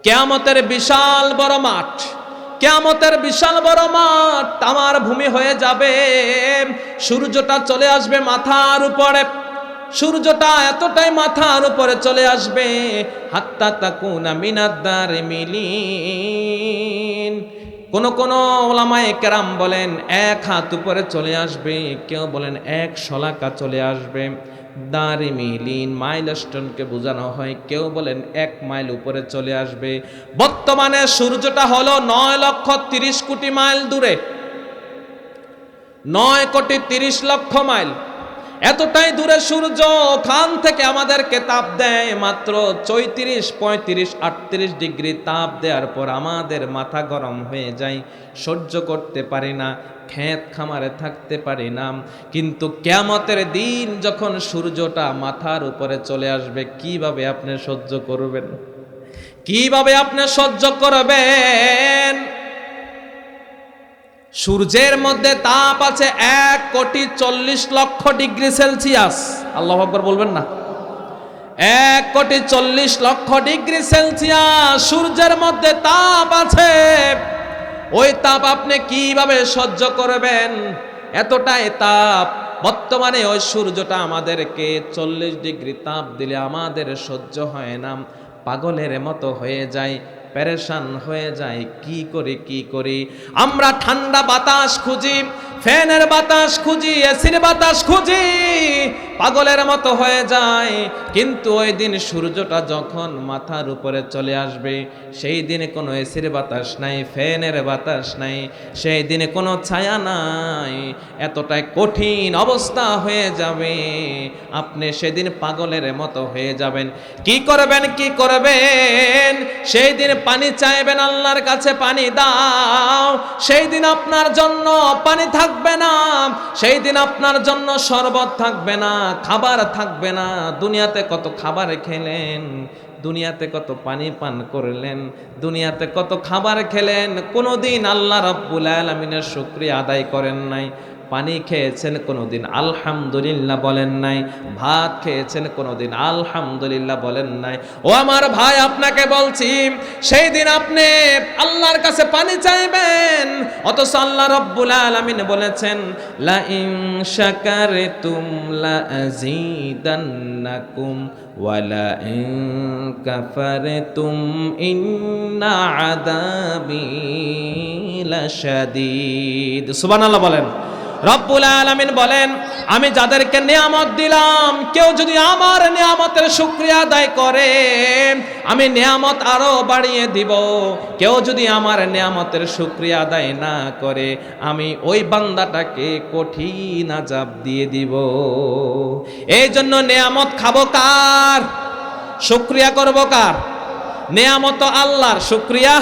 কিয়ামতের বিশাল বড় মাঠ, কিয়ামতের বিশাল বড় মাঠ তামার ভূমি হয়ে যাবে। সূর্যটা চলে আসবে মাথার উপরে, সূর্যটা এতটাই মাথার উপরে চলে আসবে, হাত্তা তাকুনা মিনাদ-দার মিলিন। কোন ওলামায়ে কেরাম বলেন 1 হাত উপরে চলে আসবে, কেউ বলেন 1 শলাকা চলে আসবে। দারে মিলিন মাইলস্টোনকে বোঝানো হয়, কেউ বলেন 1 মাইল উপরে চলে আসবে। বর্তমানে সূর্যটা হলো 9,30,00,000 মাইল দূরে, 9,30,00,000 মাইল। এতটাই দূরে সূর্য, খান থেকে আমাদেরকে তাপ দেয় মাত্র 34, 35, 38 ডিগ্রি তাপ দেওয়ার পর আমাদের মাথা গরম হয়ে যায়, সহ্য করতে পারি না, ক্ষেত খামারে থাকতে পারি না। কিন্তু কিয়ামতের দিন যখন সূর্যটা মাথার উপরে চলে আসবে, কিভাবে আপনি সহ্য করবেন? কিভাবে আপনি সহ্য করবেন? সূর্যের মধ্যে তাপ আছে 1,40,00,000 ডিগ্রি সেলসিয়াস। আল্লাহু আকবার বলবেন না? 1,40,00,000 ডিগ্রি সেলসিয়াস সূর্যের মধ্যে তাপ আছে। ওই তাপ আপনি কিভাবে সহ্য করবেন? এতটাই তাপ। বর্তমানে ওই সূর্যটা আমাদেরকে 40 ডিগ্রি তাপ দিলে আমাদের সহ্য হয় না, পাগলের মতো হয়ে যায়, পেরেশান হয়ে যায়। কি করি আমরা? ঠান্ডা বাতাস খুঁজি, ফ্যানের বাতাস খুঁজি, এসির বাতাস খুঁজি, পাগলের মতো হয়ে যায়। কিন্তু ওই দিন সূর্যটা যখন মাথার উপরে চলে আসবে, সেই দিনে কোনো এসির বাতাস নাই, ফ্যানের বাতাস নাই, সেই দিনে কোনো ছায়া নাই, এতটাই কঠিন অবস্থা হয়ে যাবে, আপনি সেদিন পাগলের মতো হয়ে যাবেন। কি করবেন? সেই দিন পানি চাইবেন আল্লাহর কাছে, পানি দাও। সেই দিন আপনার জন্য পানি থাকবে না, সেই দিন আপনার জন্য শরবত থাকবে না, খাবার থাকবে না। দুনিয়াতে কত খাবার খেলেন, দুনিয়াতে কত পানি পান করলেন, দুনিয়াতে কত খাবার খেলেন, কোনোদিন আল্লাহ রাব্বুল আলামিনের শুকরিয়া আদায় করেন নাই। পানি খেয়েছেন কোনোদিন আলহামদুলিল্লাহ বলেন নাই, ভাত খেয়েছেন কোনোদিন আলহামদুলিল্লাহ বলেন নাই। ও আমার ভাই, আপনাকে বলছি, সেই দিন আপনি আল্লাহর কাছে পানি চাইবেন, অথচ আল্লাহ রাব্বুল আলামিন বলেছেন লা ইন শাকারতুম লা আযীদান্নাকুম ওয়া লা ইন কাফারতুম ইন্না আযাবি লাশাদীদ। সুবহানাল্লাহ বলেন। রব্বুল আলামিন বলেন, আমি যাদেরকে নিয়ামত দিলাম, কেউ যদি আমার নিয়ামতের শুকরিয়া আদায় করে, আমি নিয়ামত আরো বাড়িয়ে দিব। কেউ যদি আমার নিয়ামতের শুকরিয়া আদায় না করে, আমি ওই বান্দাটাকে কঠিন আযাব দিয়ে দিব। এই জন্য নিয়ামত খাবো কার? শুকরিয়া করব কার? নিয়ামত আল্লাহর, শুকরিয়া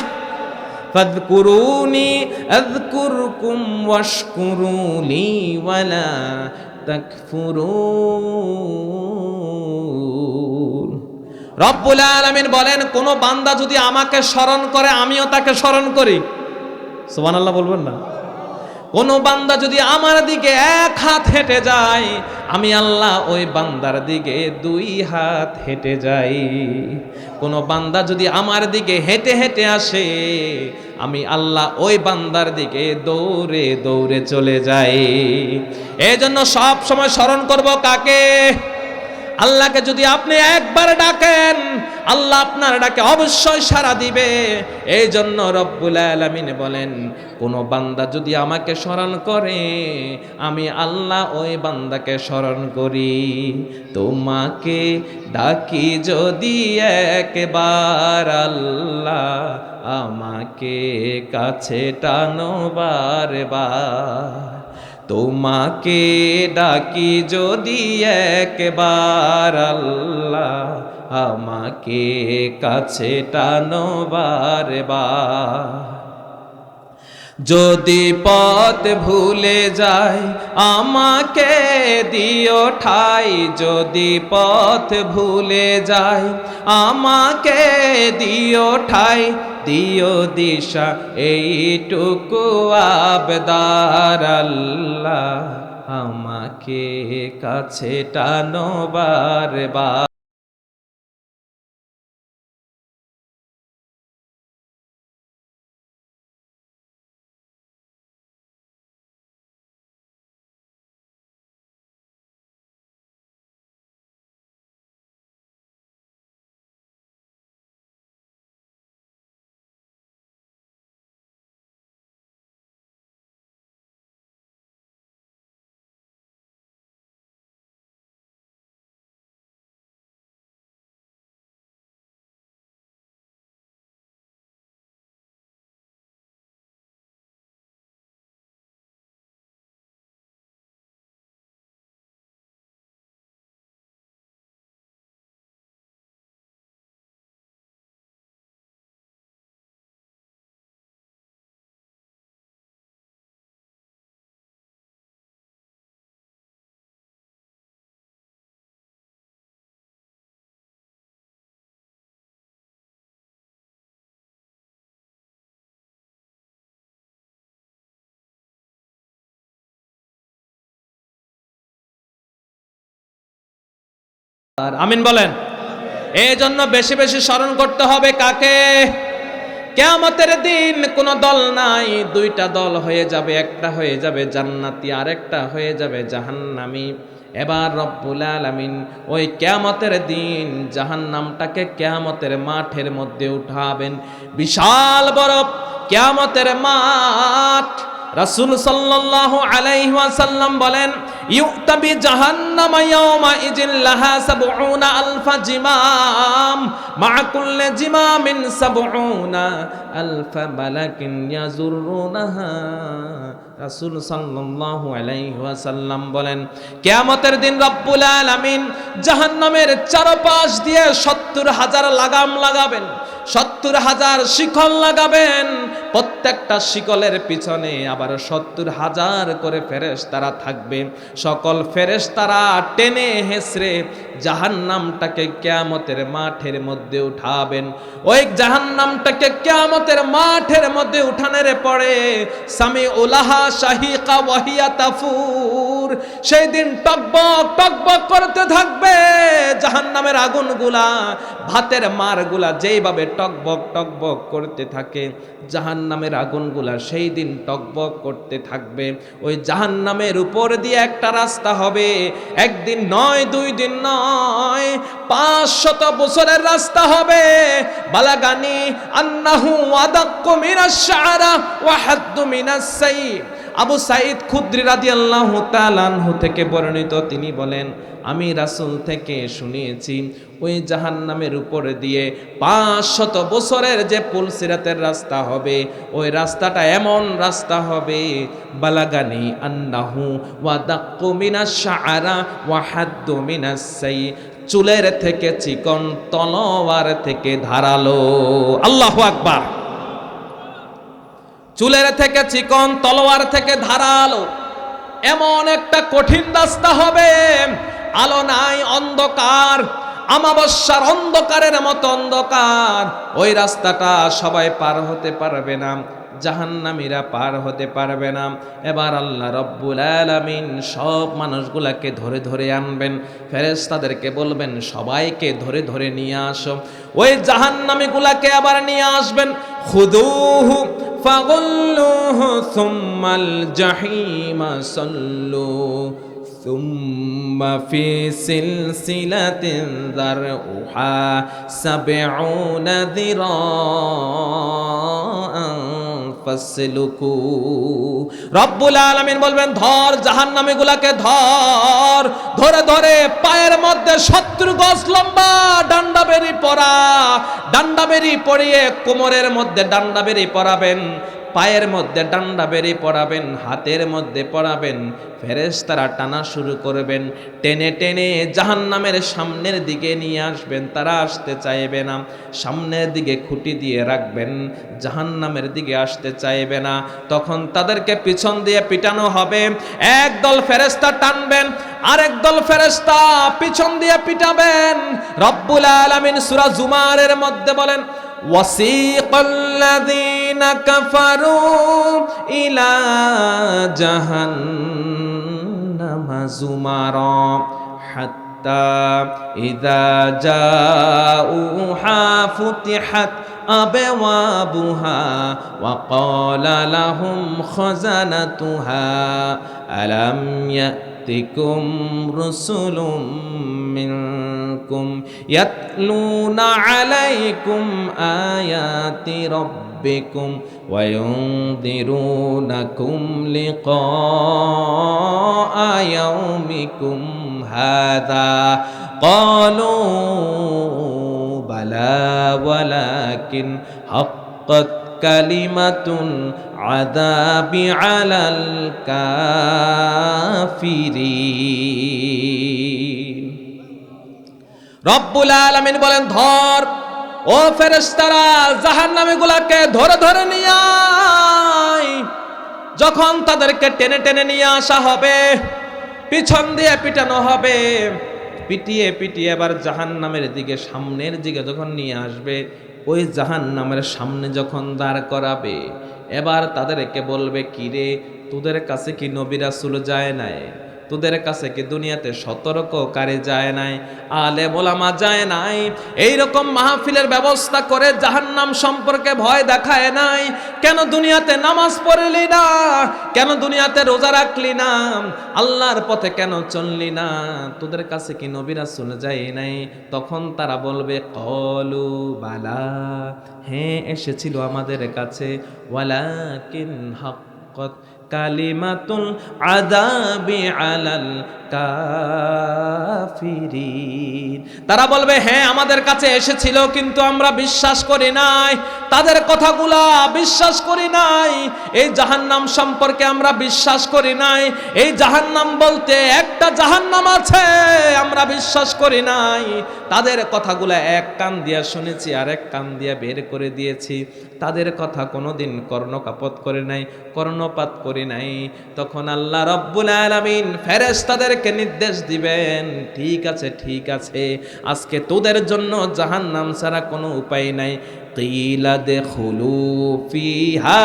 ফাযকুরুনি আযকুরকুম ওয়াশকুরুলি ওয়ালা তাকফুরুন। রব্বুল আলামিন বলেন, কোন বান্দা যদি আমাকে স্মরণ করে, আমিও তাকে স্মরণ করি। সুবহানাল্লাহ বলবেন না? কোন বান্দা যদি আমার দিকে 1 হাত হেঁটে যায়, আমি আল্লাহ ওই বান্দার দিকে 2 হাত হেঁটে যাই। কোন বান্দা যদি আমার দিকে হেঁটে হেঁটে আসে, আমি আল্লাহ ওই বান্দার দিকে দৌড়ে দৌড়ে চলে যাই। এই জন্য সব সময় স্মরণ করব কাকে? আল্লাহকে। যদি আপনি একবার ডাকেন, আল্লাহ আপনার ডাকে অবশ্যই সাড়া দিবে। এই জন্য রব্বুল আলামিন বলেন, কোন বান্দা যদি আমাকে স্মরণ করে, আমি আল্লাহ ওই বান্দাকে স্মরণ করি। তোমাকে ডাকি যদি একবার আল্লাহ, আমাকে কাছে টানো বারবার। তোমাকে ডাকি যদি একবার আল্লাহ, আমাকে কাছে টানো বারবার। যদি পথ ভুলে যাই, আমাকে দিও ঠাই। যদি পথ ভুলে যাই, আমাকে দিও ঠাই। দিও দিশা এইটুকু আবদার আল্লাহ, আমাকে কাছে টানো বারবার। আর আমিন বলেন। এই জন্য বেশি বেশি স্মরণ করতে হবে কাকে? কিয়ামতের দিন কোন দল নাই, দুইটা দল হয়ে যাবে, একটা হয়ে যাবে জান্নাতি আর একটা হয়ে যাবে জাহান্নামী। এবার রব্বুল আলামিন ওই কিয়ামতের দিন জাহান্নামটাকে কিয়ামতের মাঠের মধ্যে উঠাবেন। বিশাল বড় কিয়ামতের মাঠ। রাসূল সাল্লাল্লাহু আলাইহি ওয়াসাল্লাম বলেন, ইউতাবি জাহান্নাম ইয়াওমা ইজিন লাহা ৭০ আলফা জিমাম মা কুল্লি জিমামিন ৭০ আলফা মালাকিন ইয়াজুরুনাহা। রাসূল সাল্লাল্লাহু আলাইহি ওয়াসাল্লাম বলেন, কিয়ামতের দিন রব্বুল আলামিন জাহান্নামের চারপাশ দিয়ে ৭০,০০০ লাগাম লাগাবেন, ৭০,০০০ শিকল লাগাবেন। প্রত্যেকটা শিকলের পিছনে আবার ৭০,০০০ করে ফেরেশতারা থাকবে। সকল ফেরেশতারা টেনে হেসড়ে জাহান্নামটাকে কিয়ামতের মাঠের মধ্যে উঠাবেন। ওই জাহান্নামটাকে কিয়ামতের মাঠের মধ্যে উঠানোর পরে সামিউলাহা শাহিকা ওয়াহিয়া তাফুর, সেই দিন টকবক টকবক করতে থাকবে জাহান্নামের আগুনগুলা, ভাতের মারগুলা যেইভাবে টকবক টকবক করতে থাকে জাহান্নামের আগুনগুলা সেই দিন টকবক করতে থাকবে। ওই জাহান্নামের উপর দিয়ে একটা রাস্তা হবে, একদিন নয়, 2 দিন নয়, 500 বছরের রাস্তা হবে। বালাগানি আন্নাহু আদাক্কু মিনাশ শাআরা ওয়া হাদ্দু মিনাস সাইফ। আবু সাঈদ খুদরি রাদিয়াল্লাহু তাআলা আনহু থেকে বর্ণিত, তিনি বলেন, আমি রাসূল থেকে শুনিয়েছি ওই জাহান্নামের উপরে দিয়ে 500 বছরের যে পুলসিরাতের রাস্তা হবে, ওই রাস্তাটা এমন রাস্তা হবে, বালাগানি আন্নাহু ওয়াদাক্কু মিনাশ শাআরা ওয়া হাদ্দু মিনাস সাইফ, চুলের থেকে চিকন, তলোয়ার থেকে ধারালো। আল্লাহু আকবার। চুলের থেকে চিকন, তলোয়ার থেকে ধারালো, এমন একটা কঠিন রাস্তা হবে। আলো নাই, অন্ধকার, আমাবস্যার অন্ধকারের মতো অন্ধকার। ওই রাস্তাটা সবাই পার হতে পারবে না, জাহান্নামীরা পার হতে পারবে না। এবার আল্লাহ রব্বুল আলামিন সব মানুষগুলাকে ধরে ধরে আনবেন, ফেরেশতাদেরকে বলবেন সবাইকে ধরে ধরে নিয়ে আসো। ওই জাহান্নামীগুলাকে আবার নিয়ে আসবেন। খুদুহু ফাগুল্লুহু সুম্মাল জাহিমা সাল্লু সুম্মা ফি সিলসিলাতিন যারউহা ৭০ যিরাআন ফাসলুকু। রব্বুল আলামিন বলবেন, ধর জাহান্নামীগুলাকে ধর, ধরে ধরে পায়ের মধ্যে ৭০ গজ লম্বা ডান্ডা বেরি পরা, ডান্ডা বেরি পরিয়ে কোমরের মধ্যে ডান্ডা বেরি পরাবেন, পায়ের মধ্যে ডান্ডা বেরি পরাবেন, হাতের মধ্যে পরাবেন। ফেরেশতারা টানা শুরু করবেন, টেনে টেনে জাহান্নামের সামনের দিকে নিয়ে আসবেন। তারা আসতে চাইবে না, সামনের দিকে খুঁটি দিয়ে রাখবেন, জাহান্নামের দিকে আসতে চাইবে না। তখন তাদেরকে পিছন দিয়ে পিটানো হবে। একদল ফেরেশতা টানবেন, আরেক দল ফেরেশতা পিছন দিয়ে পিটাবেন। রব্বুল আলামিন সূরা জুমারের মধ্যে বলেন, ওয়াসিকাল্লাযীনা কাফারু ইলা জাহান্নামা যুমারা হাত্তা ইযা জাউহা ফুতিহাত আবওয়াবুহা ওয়া ক্বালা লাহুম খাযানাতুহা আলাম ইয়াতিকুম রুসুলুম মিনকুম ইয়াতলুনা আলাইকুম আয়াতি রাব্বিকুম ওয়া ইউনযিরুনাকুম লিকাআ ইয়াউমিকুম হাযা ক্বালু বালা ওয়ালাকিন হাক্কাত কালিমাতুন আযাবি আলাল কাফিরিন। রব্বুল আলামিন বলেন, ধর ও ফেরেশতারা জাহান্নামীগুলাকে ধরে ধরে নিয়ে আয়। যখন তাদেরকে টেনে টেনে নিয়ে আসা হবে, পিছন দিয়ে পিটানো হবে, পিটিয়ে পিটিয়ে এবার জাহান্নামের দিকে সামনের দিকে যখন নিয়ে আসবে, ওই জাহান্নামের সামনে যখন দাঁড় করাবে, এবার তাদেরকে বলবে, কিরে তোদের কাছে কি নবী রাসূল যায় নাই? তোদের কাছে কি দুনিয়াতে সতর্ককারী যায় নাই, আলেম ওলামা যায় নাই, এইরকম মাহফিলের ব্যবস্থা করে জাহান্নাম সম্পর্কে ভয় দেখায় নাই? কেন দুনিয়াতে নামাজ পড়লি না? কেন দুনিয়াতে রোজা রাখলি না? আল্লাহর পথে কেন চললি না? তোদের কাছে কি নবী রাসূল যায় নাই? তখন তারা বলবে কলু বালা, হ্যাঁ এসেছিল আমাদের কাছে, ওয়ালাকিন হাক্কাত কালিমাতুল আযাবি আলাল কাফিরিন। তারা বলবে হ্যাঁ আমাদের কাছে এসেছিল, কিন্তু আমরা বিশ্বাস করি নাই, তাদের কথাগুলা বিশ্বাস করি নাই, এই জাহান্নাম সম্পর্কে আমরা বিশ্বাস করি নাই, এই জাহান্নাম বলতে একটা জাহান্নাম আছে আমরা বিশ্বাস করি নাই, তাদের কথাগুলা এক কান দিয়া শুনেছি আর এক কান দিয়া বের করে দিয়েছি, তাদের কথা কোনোদিন কর্ণপাত করে নাই, কর্ণপাত করি নাই। তখন আল্লাহ রাব্বুল আলামিন ফেরেশতাদেরকে নির্দেশ দিবেন, ঠিক আছে ঠিক আছে, আজকে তোদের জন্য জাহান্নাম ছাড়া কোনো উপায় নাই। কিলা দেখুলু ফিহা,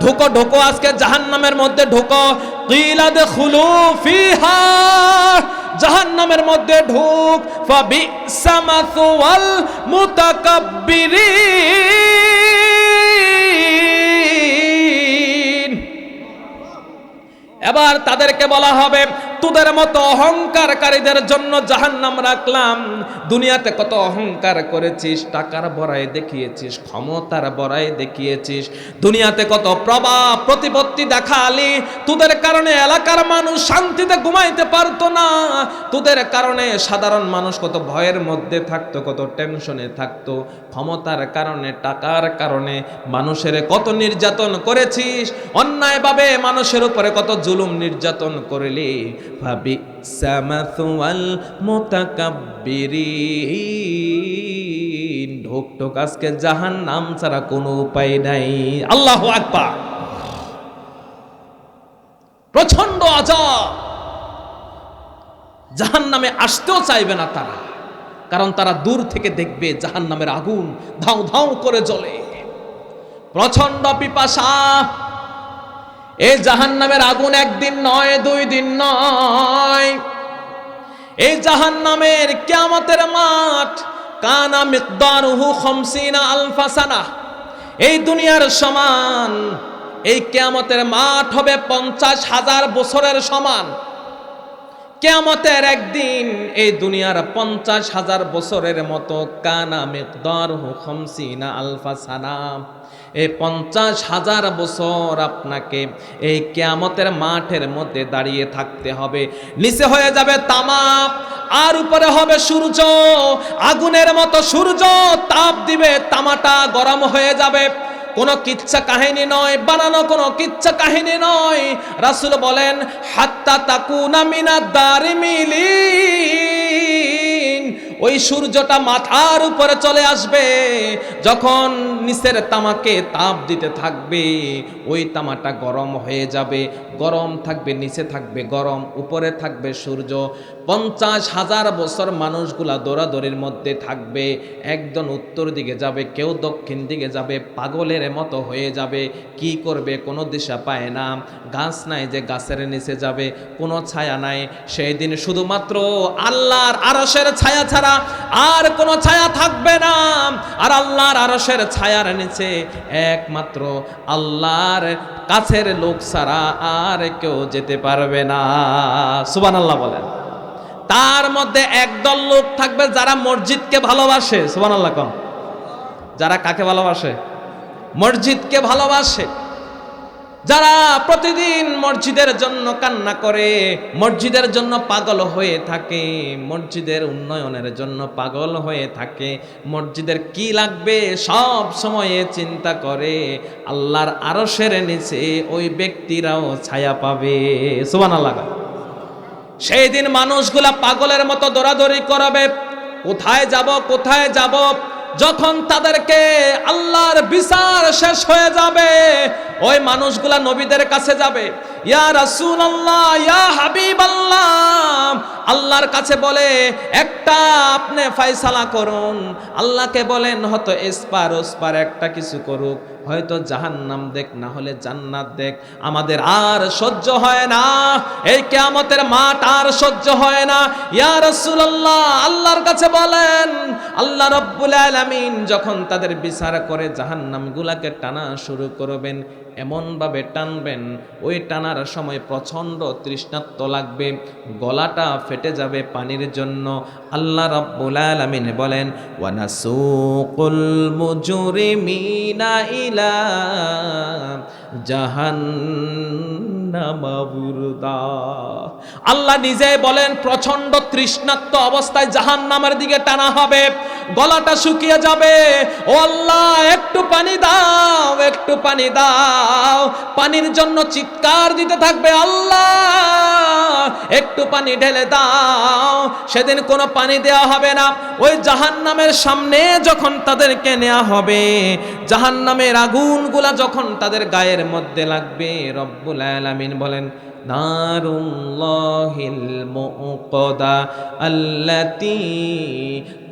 ঢোকো ঢোকো আজকে জাহান্নামের মধ্যে ঢোকো। কিলা দেখুলু ফিহা, জাহান্নামের মধ্যে ঢোক। ফাবিসা মাসওয়াল মুতাকাব্বিরিন, এবার তাদেরকে বলা হবে তোদের মতো অহংকারকারীদের জন্য জাহান্নাম রাখলাম। দুনিয়াতে কত অহংকার করেছিস, টাকার বড়াই দেখিয়েছিস, ক্ষমতার বড়াই দেখিয়েছিস, দুনিয়াতে কত প্রভাব প্রতিপত্তি দেখালি, তোদের কারণে এলাকার মানুষ শান্তিতে ঘুমাইতে পারতো না, তোদের কারণে সাধারণ মানুষ কত ভয়ের মধ্যে থাকতো, কত টেনশনে থাকতো, ক্ষমতার কারণে টাকার কারণে মানুষের কত নির্যাতন করেছিস, অন্যায়ভাবে মানুষের উপরে কত জুলুম নির্যাতন করলি। ফাবিসা মাসওয়াল মুতাকাব্বিরিন, ঢোক ঢোক আজকে জাহান্নাম ছাড়া কোনো উপায় নাই। আল্লাহু আকবার। প্রচন্ড আযাব, জাহান্নামে আসতেও চাইবে না তারা, কারণ তারা দূর থেকে দেখবে জাহান্নামের আগুন ধাউ ধাউ করে জ্বলে। প্রচন্ড পিপাসা, এই জাহান্নামের আগুন একদিন নয়, 2 দিন নয়, এই জাহান্নামের কিয়ামতের মাঠ কানা মিকদারুহু 50 আলফা সানা, এই দুনিয়ার সমান, এই কিয়ামতের মাঠ হবে 50,000 বছরের সমান। কিয়ামতের একদিন এই দুনিয়ার 50,000 বছরের মতো, কানা মিকদারুহু 50 আলফা সানা, এই 50,000 বছর আপনাকে এই কিয়ামতের মাঠের মধ্যে দাঁড়িয়ে থাকতে হবে। নিচে হয়ে যাবে তামা, আর উপরে হবে সূর্য, আগুনের মতো সূর্য তাপ দিবে, তামাটা গরম হয়ে যাবে। কোনো কিচ্ছা কাহিনী নয়, বানানো কোনো কিচ্ছা কাহিনী নয়। রাসূল বলেন হাত্তা তাকুনা মিনাদ দারিমিলিন, ওই সূর্যটা মাথার উপরে চলে আসবে, যখন নিচের তামাকে তাপ দিতে থাকবে, ওই তামাটা গরম হয়ে যাবে, গরম থাকবে, নিচে থাকবে গরম, উপরে থাকবে সূর্য। 50,000 বছর মানুষগুলা দৌড়াদৌড়ির মধ্যে থাকবে, একজন উত্তর দিকে যাবে, কেউ দক্ষিণ দিকে যাবে, পাগলের মতো হয়ে যাবে, কি করবে কোনো দিশা পায় না, গাছ নাই যে গাছের নিচে যাবে, কোনো ছায়া নাই। সেই দিন শুধুমাত্র আল্লাহর আরশের ছায়া ছাড়া আর কোনো ছায়া থাকবে না, আর আল্লাহর আরশের ছায়ার নিচে একমাত্র আল্লাহর কাছের লোক ছাড়া আর কেউ যেতে পারবে না। সুবহানাল্লাহ বলেন। তার মধ্যে একদল লোক থাকবে যারা মসজিদকে ভালোবাসে। সুবহানাল্লাহ কোন? যারা কাকে ভালোবাসে? মসজিদকে ভালোবাসে, যারা প্রতিদিন মসজিদের জন্য কান্না করে, মসজিদের জন্য পাগল হয়ে থাকে, মসজিদের উন্নয়নের জন্য পাগল হয়ে থাকে, মসজিদের কি লাগবে সব সময়ে চিন্তা করে, আল্লাহর আরশের নিচে ওই ব্যক্তিরাও ছায়া পাবে। সুবহানাল্লাহ। সেই দিন মানুষগুলা পাগলের মতো দৌড়াদৌড়ি করবে, কোথায় যাব কোথায় যাব। যখন তাদেরকে আল্লাহর বিচার শেষ হয়ে যাবে, ওই মানুষগুলা নবীদের কাছে যাবে, ইয়া রাসূলুল্লাহ, ইয়া হাবিবাল্লাহ, আল্লাহর কাছে বলে একটা আপনি ফয়সালা করুন। আল্লাহকে বলেন হয়তো এসপার ওসপার একটা কিছু করুক, হয়তো জাহান্নাম দেখ, না হলে জান্নাত দেখ, আমাদের আর সহ্য হয় না, এই কিয়ামতের মাঠ আর সহ্য হয় না। ইয়া রাসূলুল্লাহ, আল্লাহর কাছে বলেন। আল্লাহ রাব্বুল আলামিন যখন তাদের বিচার করে জাহান্নামগুলাকে টানা শুরু করবেন, এমন ভাবে টানবেন, ওই টানার সময় প্রচন্ড তৃষ্ণার্ত লাগবে, গলাটা ফেটে যাবে পানির জন্য। আল্লাহ রাব্বুল আলামিন বলেন, ওয়া নাসুকুল মুজরিমিনা ইলা জাহান্নামা বুরদা। আল্লাহ নিজে বলেন প্রচন্ড তৃষ্ণার্ত অবস্থায় জাহান্নামের দিকে টানা হবে, গলাটা শুকিয়ে যাবে। ও আল্লাহ, একটু পানি দাও, একটু পানি দাও। পানির জন্য চিৎকার দিতে থাকবে, আল্লাহ একটু পানি ঢেলে দাও। সেদিন কোনো পানি দেওয়া হবে না। ওই জাহান্নামের সামনে যখন তাদেরকে নেওয়া হবে, জাহান্নামের আগুনগুলা যখন তাদের গায়ের মধ্যে লাগবে, রব্বুল আলামিন বলেন, নারুল্লাহিল মুকদা আল্লাতী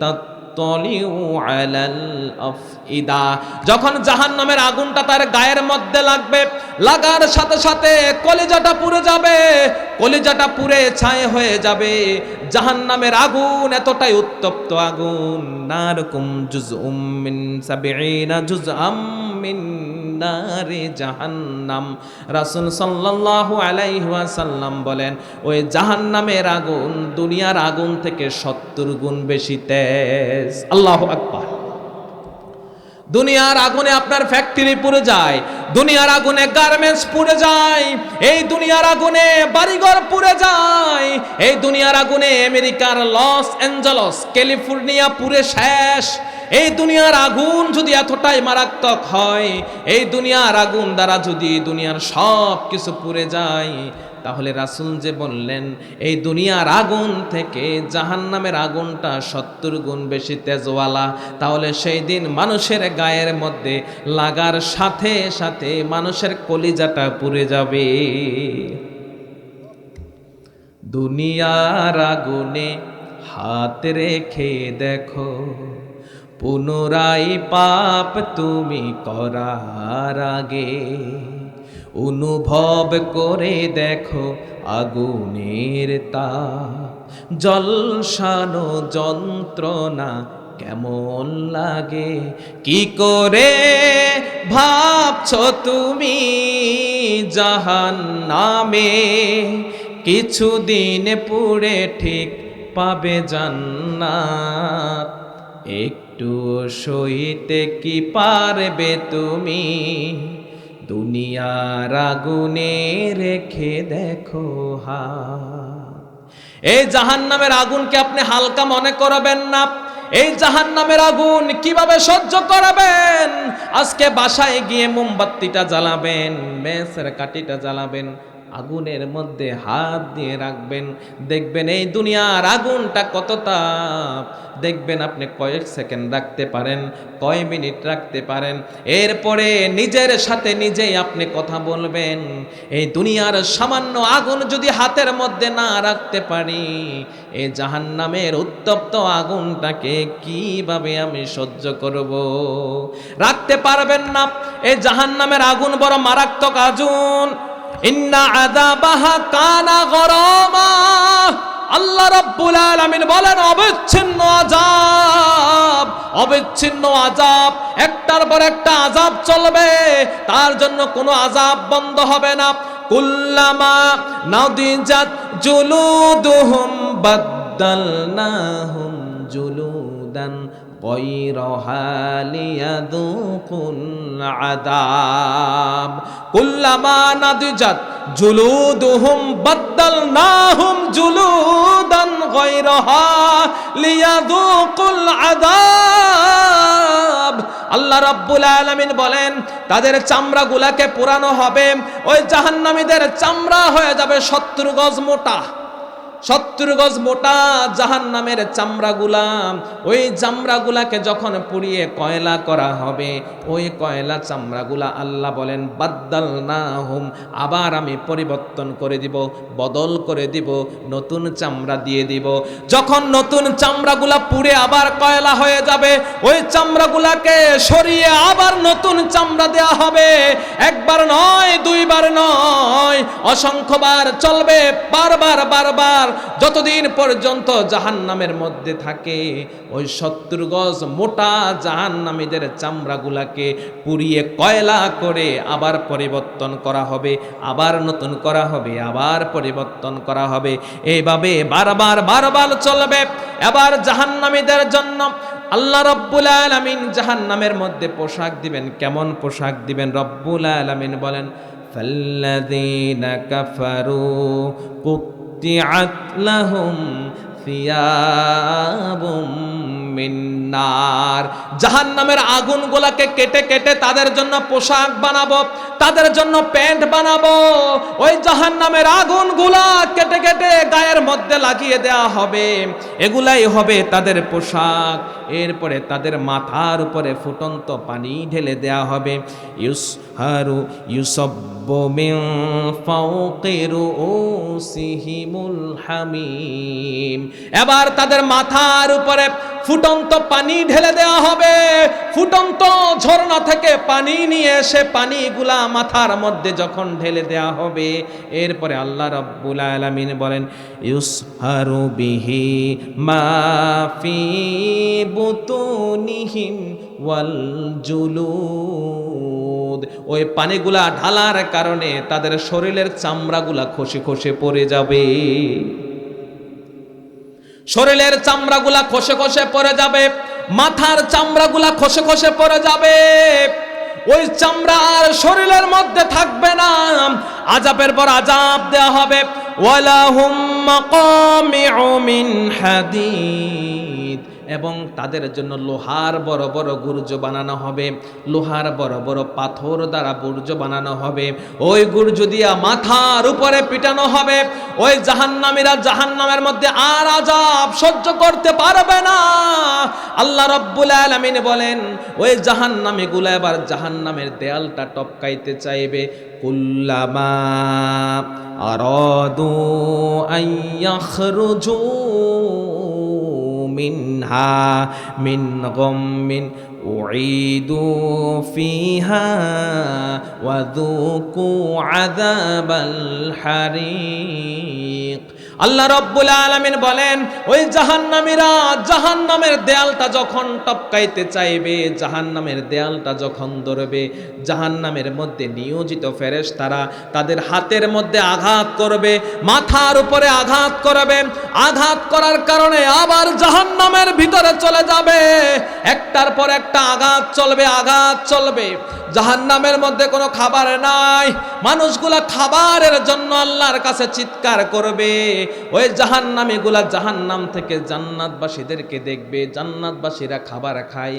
তাত্তালিউ আলাল আফইদা। যখন জাহান্নামের আগুনটা তার গায়ের মধ্যে লাগবে, লাগার সাথে সাথে কলিজাটা পুড়ে যাবে, কলিজাটা পুড়ে ছাই হয়ে যাবে। জাহান্নামের আগুন এতটাই উত্তপ্ত আগুন, নারকুম জুজউম মিন ৭০ জুজআম মিন নারে জাহান্নাম। রাসূল সাল্লাল্লাহু আলাইহি ওয়াসাল্লাম বলেন, ওই জাহান্নামের আগুন দুনিয়ার আগুন থেকে ৭০ গুণ বেশি তেজ। আল্লাহু আকবার। দুনিয়ার আগুনে আপনার ফ্যাক্টরি পুড়ে যায়, দুনিয়ার আগুনে গার্মেন্টস পুড়ে যায়, এই দুনিয়ার আগুনে বাড়িঘর পুড়ে যায়, এই দুনিয়ার আগুনে আমেরিকার লস অ্যাঞ্জেলস, ক্যালিফোর্নিয়া পুড়ে শেষ। এই দুনিয়ার আগুন যদি এতটাই মারাত্মক হয়, এই দুনিয়ার আগুন দ্বারা যদি দুনিয়ার সব কিছু পুড়ে যায়, তাহলে রাসূল যে বললেন এই দুনিয়ার আগুন থেকে জাহান্নামের আগুনটা ৭০ গুণ বেশি তেজওয়ালা, তাহলে সেই দিন মানুষের গায়ের মধ্যে লাগার সাথে সাথে মানুষের কলিজাটা পুড়ে যাবে। দুনিয়ার আগুনে হাত রেখে দেখো, পুনরায় পাপ তুমি করার আগে অনুভব করে দেখো আগুনের তাপ, জ্বলসানো যন্ত্রণা কেমন লাগে। কি করে ভাবছো তুমি জাহান্নামে, কিছুদিন পুড়ে ঠিক পাবে জান্নাত। একটু সইতে কি পারবে তুমি, দুনিয়ার আগুনে রেখে দেখো হাত। এই জাহান্নামের আগুনকে আপনি হালকা মনে করবেন না। এই জাহান্নামের আগুন কিভাবে সহ্য করবেন? আজকে বাসায় গিয়ে মোমবাতিটা জ্বালাবেন, মেসের কাঠিটা জ্বালাবেন, আগুনের মধ্যে হাত দিয়ে রাখবেন, দেখবেন এই দুনিয়ার আগুনটা কত তাপ। দেখবেন আপনি কয়েক সেকেন্ড রাখতে পারেন, কয় মিনিট রাখতে পারেন, এরপরে নিজের সাথে নিজেই আপনি কথা বলবেন, এই দুনিয়ার সামান্য আগুন যদি হাতের মধ্যে না রাখতে পারি, এই জাহান্নামের উত্তপ্ত আগুনটাকে কিভাবে আমি সহ্য করব? রাখতে পারবেন না। এই জাহান্নামের আগুন বড় মারাত্মক আগুন। ইন্না আযাবাহা কানা গরামা। আল্লাহ রাব্বুল আলামিন বলেন অবিচ্ছিন্ন আযাব, অবিচ্ছিন্ন আযাব, একটার পর একটা আযাব চলবে, তার জন্য কোনো আযাব বন্ধ হবে না। কুল্লামা নাদিজাত জুলুদুহুম বাদদালনাহুম জুলুদান গায়রাহা লিয়াযুকুল আযাব। কুল্লামা নাদিজাত জুলুদুহুম বাদদালনাহুম জুলুদান গায়রাহা লিয়াযুকুল আযাব। আল্লাহ রাব্বুল আলামিন বলেন তাদের চামড়াগুলাকে পোড়ানো হবে, ওই জাহান্নামীদের চামড়া হয়ে যাবে ৭০ গজ মোটা। 70 গজ মোটা জাহান্নামের চামড়াগুলা, ওই চামড়াগুলাকে যখন পুড়িয়ে কয়লা করা হবে, ওই কয়লা চামড়াগুলা আল্লাহ বলেন বাদ্দালনাহুম, আবার আমি পরিবর্তন করে দিব, বদল করে দিব, নতুন চামড়া দিয়ে দিব। যখন নতুন চামড়াগুলা পুড়ে আবার কয়লা হয়ে যাবে, ওই চামড়াগুলাকে সরিয়ে আবার নতুন চামড়া দেয়া হবে। একবার নয়, দুইবার নয়, অসংখ্যবার চলবে, বারবার বারবার, যতদিন পর্যন্ত জাহান্নামের মধ্যে থাকে। ওই 70 গজ মোটা জাহান্নামীদের চামড়াগুলাকে পুড়িয়ে কয়লা করে আবার পরিবর্তন করা হবে, আবার নতুন করা হবে, আবার পরিবর্তন করা হবে। এইভাবে বারবার বারবার চলবে। এবার জাহান্নামীদের জন্য আল্লাহ রব্বুল আলামিন জাহান্নামের মধ্যে পোশাক দিবেন। কেমন পোশাক দিবেন? রব্বুল আলামিন বলেন ফাল্লাযীনা কাফারু কুত্তিআত লাহুম সিয়াবুম মিন নার। জাহান্নামের আগুনগুলোকে কেটে কেটে তাদের জন্য পোশাক বানাবো, তাদের জন্য প্যান্ট বানাবো। ওই জাহান্নামের আগুনগুলা কেটে কেটে গায়ের মধ্যে লাগিয়ে দেওয়া হবে, এগুলাই হবে তাদের পোশাক। এরপরে তাদের মাথার উপরে ফুটন্ত পানি ঢেলে দেওয়া হবে। ইউসাব্বু মিন ফাওকি রুউসিহিমুল হামিম। এবার তাদের মাথার উপরে ফুটন্ত পানি ঢেলে দেওয়া হবে। ফুটন্ত ঝর্ণা থেকে পানি নিয়ে এসে পানিগুলা মাথার মধ্যে যখন ঢেলে দেওয়া হবে, এরপরে আল্লাহ রাব্বুল আলামিন বলেন ইউসহারু বিহি মা ফি বুতুনিহিম ওয়াল জুলুদ। ওই পানিগুলা ঢালার কারণে তাদের শরীরের চামড়াগুলা খসে খসে পড়ে যাবে, শরীরের চামড়াগুলা খসে খসে পড়ে যাবে, মাথার চামড়াগুলা খসে খসে পড়ে যাবে। ওই চামড়া আর শরীরের মধ্যে থাকবে না। আযাবের পর আযাব দেওয়া হবে। ওয়ালাহুম মাকামিউ মিন হাদিদ। এবং তাদের জন্য লোহার বড় বড় গুর্জ বানানো হবে, লোহার বড় বড় পাথর দ্বারা বুর্জ বানানো হবে। ওই গুর্জ দিয়া মাথার উপরে পিটানো হবে। ওই জাহান্নামীরা জাহান্নামের মধ্যে আর আযাব সহ্য করতে পারবে না। আল্লাহ রাব্বুল আলামিন বলেন ওই জাহান্নামীগুলো এবার জাহান্নামের দেয়ালটা টপকাইতে চাইবে। কুল্লামা আরাদু আন ইয়াখরুজু মিনহা মিন গাম্মিন উঈদু ফিহা ওয়া যুকু আযাবাল হারিক। আল্লাহ রাব্বুল আলামিন বলেন ওই জাহান্নামীরা জাহান্নামের দেয়ালটা যখন টপকাইতে চাইবে, জাহান্নামের দেয়ালটা যখন ধরবে, জাহান্নামের মধ্যে নিয়োজিত ফেরেশতারা তাদের হাতের মধ্যে আঘাত করবে, মাথার উপরে আঘাত করবে। আঘাত করার কারণে আবার জাহান্নামের ভিতরে চলে যাবে। একটার পর একটা আঘাত চলবে, আঘাত চলবে। জাহান্নামের মধ্যে কোনো খাবার নাই। মানুষগুলা খাবারের জন্য আল্লাহর কাছে চিৎকার করবে। ওই জাহান্নামীগুলা জাহান্নাম থেকে জান্নাতবাসীদেরকে দেখবে। জান্নাতবাসীরা খাবার খায়,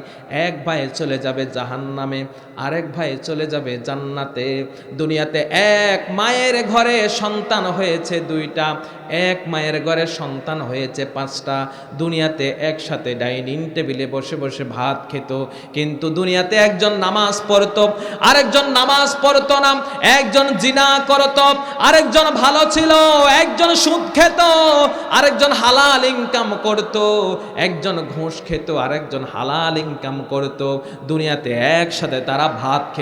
এক ভাই চলে যাবে জাহান্নামে, আরেক ভাই চলে যাবে জান্নাতে। দুনিয়াতে এক মায়ের ঘরে সন্তান হয়েছে 2টা, এক মায়ের ঘরে সন্তান হয়েছে 5টা। দুনিয়াতে একসাথে ডাইনিং টেবিলে বসে বসে ভাত খেত, কিন্তু দুনিয়াতে একজন নামাজ পড়তো, আরেকজন নামাজ পড়তো না। একজন জিনা করতো, আরেকজন ভালো ছিল। একজন সুদ খেত, আরেকজন হালাল ইনকাম করত। একজন ঘুষ খেত, আরেকজন হালাল ইনকাম করত। দুনিয়াতে একসাথে তারা ভাত খেত।